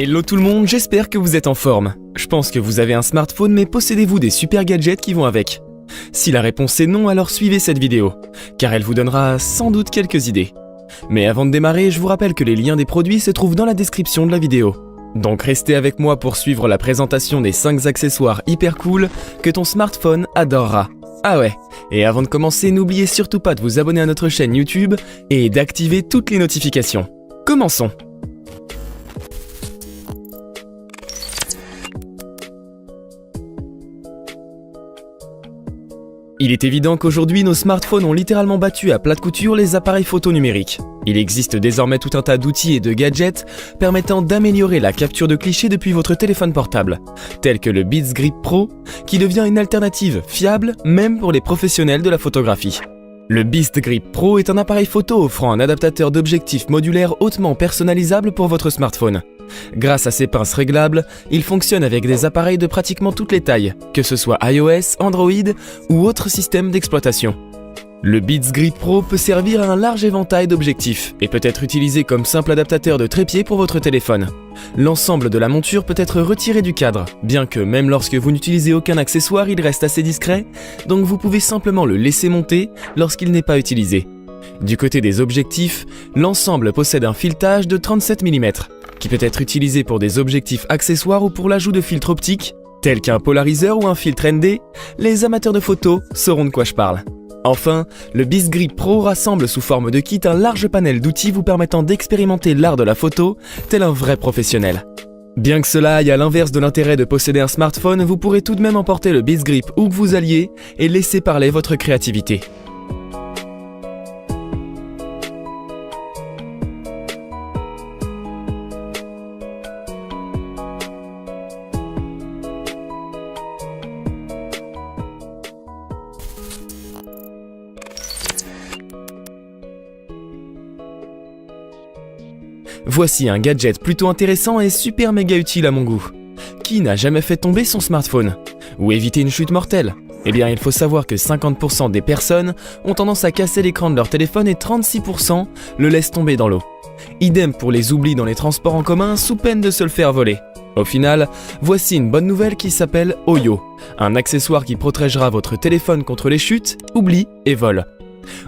Hello tout le monde, j'espère que vous êtes en forme. Je pense que vous avez un smartphone, mais possédez-vous des super gadgets qui vont avec? Si la réponse est non, alors suivez cette vidéo, car elle vous donnera sans doute quelques idées. Mais avant de démarrer, je vous rappelle que les liens des produits se trouvent dans la description de la vidéo. Donc restez avec moi pour suivre la présentation des 5 accessoires hyper cool que ton smartphone adorera. Ah ouais, et avant de commencer, n'oubliez surtout pas de vous abonner à notre chaîne YouTube et d'activer toutes les notifications. Commençons! Il est évident qu'aujourd'hui, nos smartphones ont littéralement battu à plat de couture les appareils photo numériques. Il existe désormais tout un tas d'outils et de gadgets permettant d'améliorer la capture de clichés depuis votre téléphone portable, tel que le Beats Grip Pro, qui devient une alternative fiable même pour les professionnels de la photographie. Le Beats Grip Pro est un appareil photo offrant un adaptateur d'objectif modulaire hautement personnalisable pour votre smartphone. Grâce à ses pinces réglables, il fonctionne avec des appareils de pratiquement toutes les tailles, que ce soit iOS, Android ou autres systèmes d'exploitation. Le Beats Grip Pro peut servir à un large éventail d'objectifs et peut être utilisé comme simple adaptateur de trépied pour votre téléphone. L'ensemble de la monture peut être retiré du cadre, bien que même lorsque vous n'utilisez aucun accessoire, il reste assez discret, donc vous pouvez simplement le laisser monter lorsqu'il n'est pas utilisé. Du côté des objectifs, l'ensemble possède un filetage de 37 mm, qui peut être utilisé pour des objectifs accessoires ou pour l'ajout de filtres optiques, tels qu'un polariseur ou un filtre ND. Les amateurs de photos sauront de quoi je parle. Enfin, le Beats Grip Pro rassemble sous forme de kit un large panel d'outils vous permettant d'expérimenter l'art de la photo, tel un vrai professionnel. Bien que cela aille à l'inverse de l'intérêt de posséder un smartphone, vous pourrez tout de même emporter le Beats Grip où que vous alliez et laisser parler votre créativité. Voici un gadget plutôt intéressant et super méga utile à mon goût. Qui n'a jamais fait tomber son smartphone? Ou éviter une chute mortelle? Eh bien, il faut savoir que 50% des personnes ont tendance à casser l'écran de leur téléphone et 36% le laissent tomber dans l'eau. Idem pour les oublis dans les transports en commun sous peine de se le faire voler. Au final, voici une bonne nouvelle qui s'appelle Oyo, un accessoire qui protégera votre téléphone contre les chutes, oublis et vols.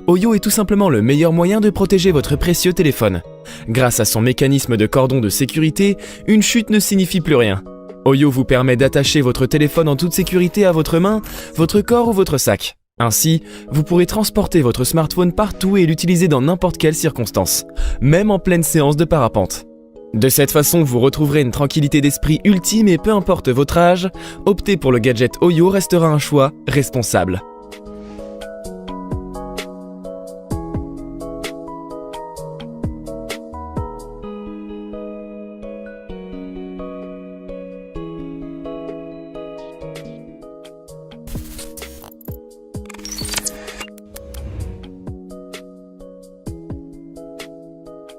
Oyo est tout simplement le meilleur moyen de protéger votre précieux téléphone. Grâce à son mécanisme de cordon de sécurité, une chute ne signifie plus rien. Oyo vous permet d'attacher votre téléphone en toute sécurité à votre main, votre corps ou votre sac. Ainsi, vous pourrez transporter votre smartphone partout et l'utiliser dans n'importe quelle circonstance, même en pleine séance de parapente. De cette façon, vous retrouverez une tranquillité d'esprit ultime et peu importe votre âge, opter pour le gadget Oyo restera un choix responsable.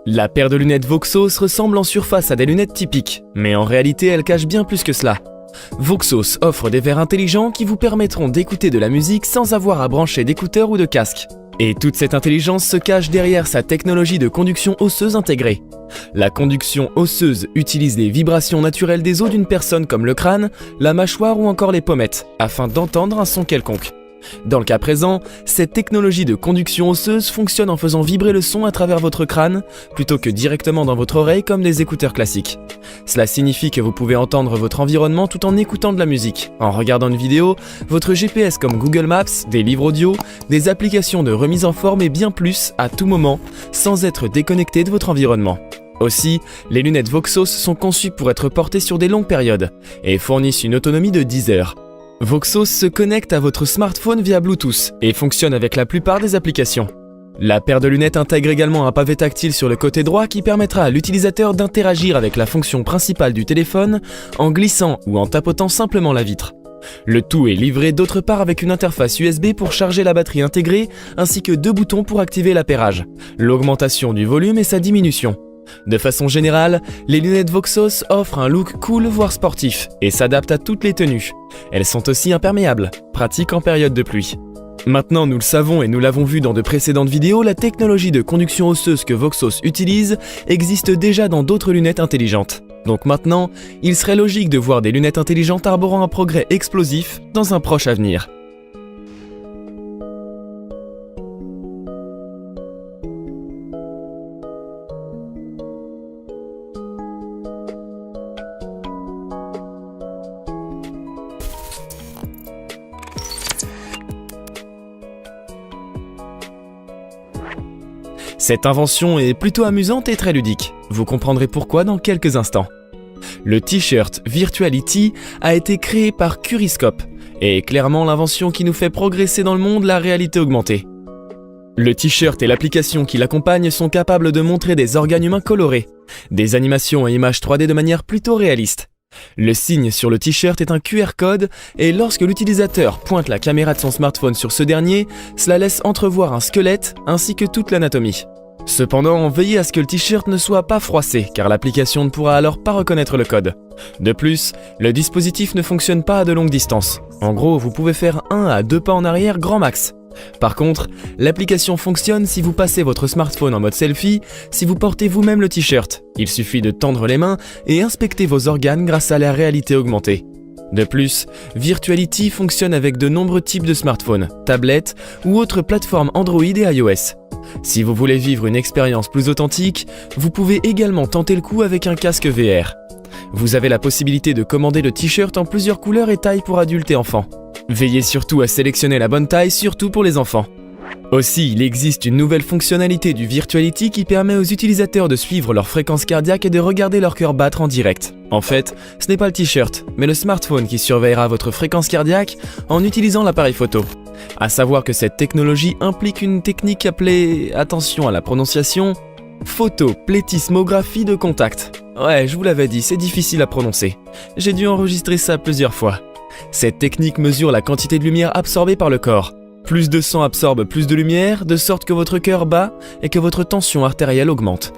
La paire de lunettes Voxos ressemble en surface à des lunettes typiques, mais en réalité elle cache bien plus que cela. Voxos offre des verres intelligents qui vous permettront d'écouter de la musique sans avoir à brancher d'écouteurs ou de casque. Et toute cette intelligence se cache derrière sa technologie de conduction osseuse intégrée. La conduction osseuse utilise les vibrations naturelles des os d'une personne comme le crâne, la mâchoire ou encore les pommettes, afin d'entendre un son quelconque. Dans le cas présent, cette technologie de conduction osseuse fonctionne en faisant vibrer le son à travers votre crâne, plutôt que directement dans votre oreille comme des écouteurs classiques. Cela signifie que vous pouvez entendre votre environnement tout en écoutant de la musique, en regardant une vidéo, votre GPS comme Google Maps, des livres audio, des applications de remise en forme et bien plus à tout moment, sans être déconnecté de votre environnement. Aussi, les lunettes Voxos sont conçues pour être portées sur des longues périodes et fournissent une autonomie de 10 heures. Voxos se connecte à votre smartphone via Bluetooth et fonctionne avec la plupart des applications. La paire de lunettes intègre également un pavé tactile sur le côté droit qui permettra à l'utilisateur d'interagir avec la fonction principale du téléphone en glissant ou en tapotant simplement la vitre. Le tout est livré d'autre part avec une interface USB pour charger la batterie intégrée ainsi que 2 boutons pour activer l'appairage, l'augmentation du volume et sa diminution. De façon générale, les lunettes Voxos offrent un look cool voire sportif et s'adaptent à toutes les tenues. Elles sont aussi imperméables, pratiques en période de pluie. Maintenant, nous le savons et nous l'avons vu dans de précédentes vidéos, la technologie de conduction osseuse que Voxos utilise existe déjà dans d'autres lunettes intelligentes. Donc maintenant, il serait logique de voir des lunettes intelligentes arborant un progrès explosif dans un proche avenir. Cette invention est plutôt amusante et très ludique. Vous comprendrez pourquoi dans quelques instants. Le t-shirt Virtuality a été créé par Curiscope et est clairement l'invention qui nous fait progresser dans le monde la réalité augmentée. Le t-shirt et l'application qui l'accompagne sont capables de montrer des organes humains colorés, des animations et images 3D de manière plutôt réaliste. Le signe sur le t-shirt est un QR code et lorsque l'utilisateur pointe la caméra de son smartphone sur ce dernier, cela laisse entrevoir un squelette ainsi que toute l'anatomie. Cependant, veillez à ce que le t-shirt ne soit pas froissé car l'application ne pourra alors pas reconnaître le code. De plus, le dispositif ne fonctionne pas à de longues distances. En gros, vous pouvez faire 1 à 2 pas en arrière grand max. Par contre, l'application fonctionne si vous passez votre smartphone en mode selfie, si vous portez vous-même le t-shirt. Il suffit de tendre les mains et inspecter vos organes grâce à la réalité augmentée. De plus, Virtuality fonctionne avec de nombreux types de smartphones, tablettes ou autres plateformes Android et iOS. Si vous voulez vivre une expérience plus authentique, vous pouvez également tenter le coup avec un casque VR. Vous avez la possibilité de commander le t-shirt en plusieurs couleurs et tailles pour adultes et enfants. Veillez surtout à sélectionner la bonne taille, surtout pour les enfants. Aussi, il existe une nouvelle fonctionnalité du Virtuality qui permet aux utilisateurs de suivre leur fréquence cardiaque et de regarder leur cœur battre en direct. En fait, ce n'est pas le t-shirt, mais le smartphone qui surveillera votre fréquence cardiaque en utilisant l'appareil photo. À savoir que cette technologie implique une technique appelée, attention à la prononciation, photoplétismographie de contact. Ouais, je vous l'avais dit, c'est difficile à prononcer. J'ai dû enregistrer ça plusieurs fois. Cette technique mesure la quantité de lumière absorbée par le corps. Plus de sang absorbe plus de lumière, de sorte que votre cœur bat et que votre tension artérielle augmente.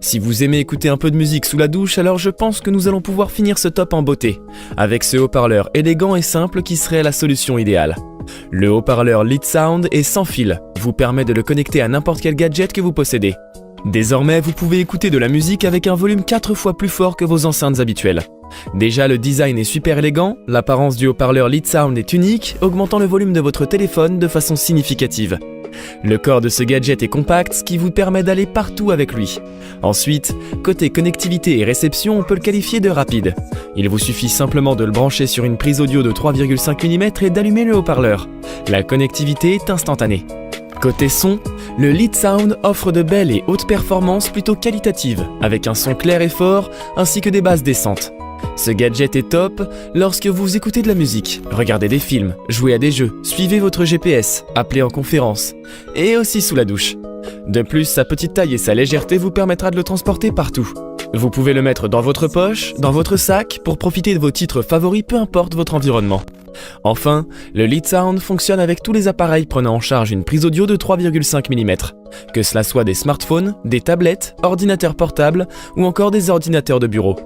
Si vous aimez écouter un peu de musique sous la douche, alors je pense que nous allons pouvoir finir ce top en beauté, avec ce haut-parleur élégant et simple qui serait la solution idéale. Le haut-parleur Lead Sound est sans fil, vous permet de le connecter à n'importe quel gadget que vous possédez. Désormais, vous pouvez écouter de la musique avec un volume 4 fois plus fort que vos enceintes habituelles. Déjà, le design est super élégant, l'apparence du haut-parleur Lead Sound est unique, augmentant le volume de votre téléphone de façon significative. Le corps de ce gadget est compact, ce qui vous permet d'aller partout avec lui. Ensuite, côté connectivité et réception, on peut le qualifier de rapide. Il vous suffit simplement de le brancher sur une prise audio de 3,5 mm et d'allumer le haut-parleur. La connectivité est instantanée. Côté son, le Lead Sound offre de belles et hautes performances plutôt qualitatives, avec un son clair et fort, ainsi que des basses décentes. Ce gadget est top lorsque vous écoutez de la musique, regardez des films, jouez à des jeux, suivez votre GPS, appelez en conférence, et aussi sous la douche. De plus, sa petite taille et sa légèreté vous permettra de le transporter partout. Vous pouvez le mettre dans votre poche, dans votre sac, pour profiter de vos titres favoris peu importe votre environnement. Enfin, le Lead Sound fonctionne avec tous les appareils prenant en charge une prise audio de 3,5 mm, que cela soit des smartphones, des tablettes, ordinateurs portables ou encore des ordinateurs de bureau.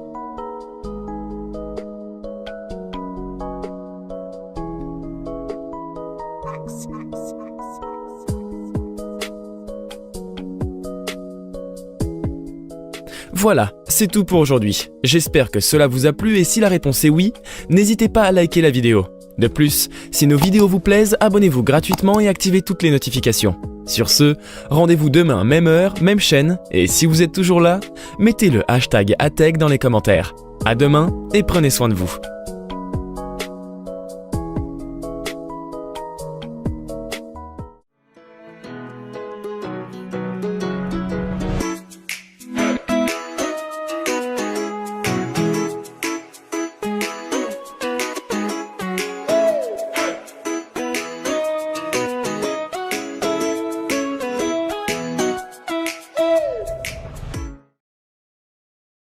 Voilà, c'est tout pour aujourd'hui. J'espère que cela vous a plu et si la réponse est oui, n'hésitez pas à liker la vidéo. De plus, si nos vidéos vous plaisent, abonnez-vous gratuitement et activez toutes les notifications. Sur ce, rendez-vous demain, même heure, même chaîne, et si vous êtes toujours là, mettez le hashtag #ATech dans les commentaires. À demain et prenez soin de vous.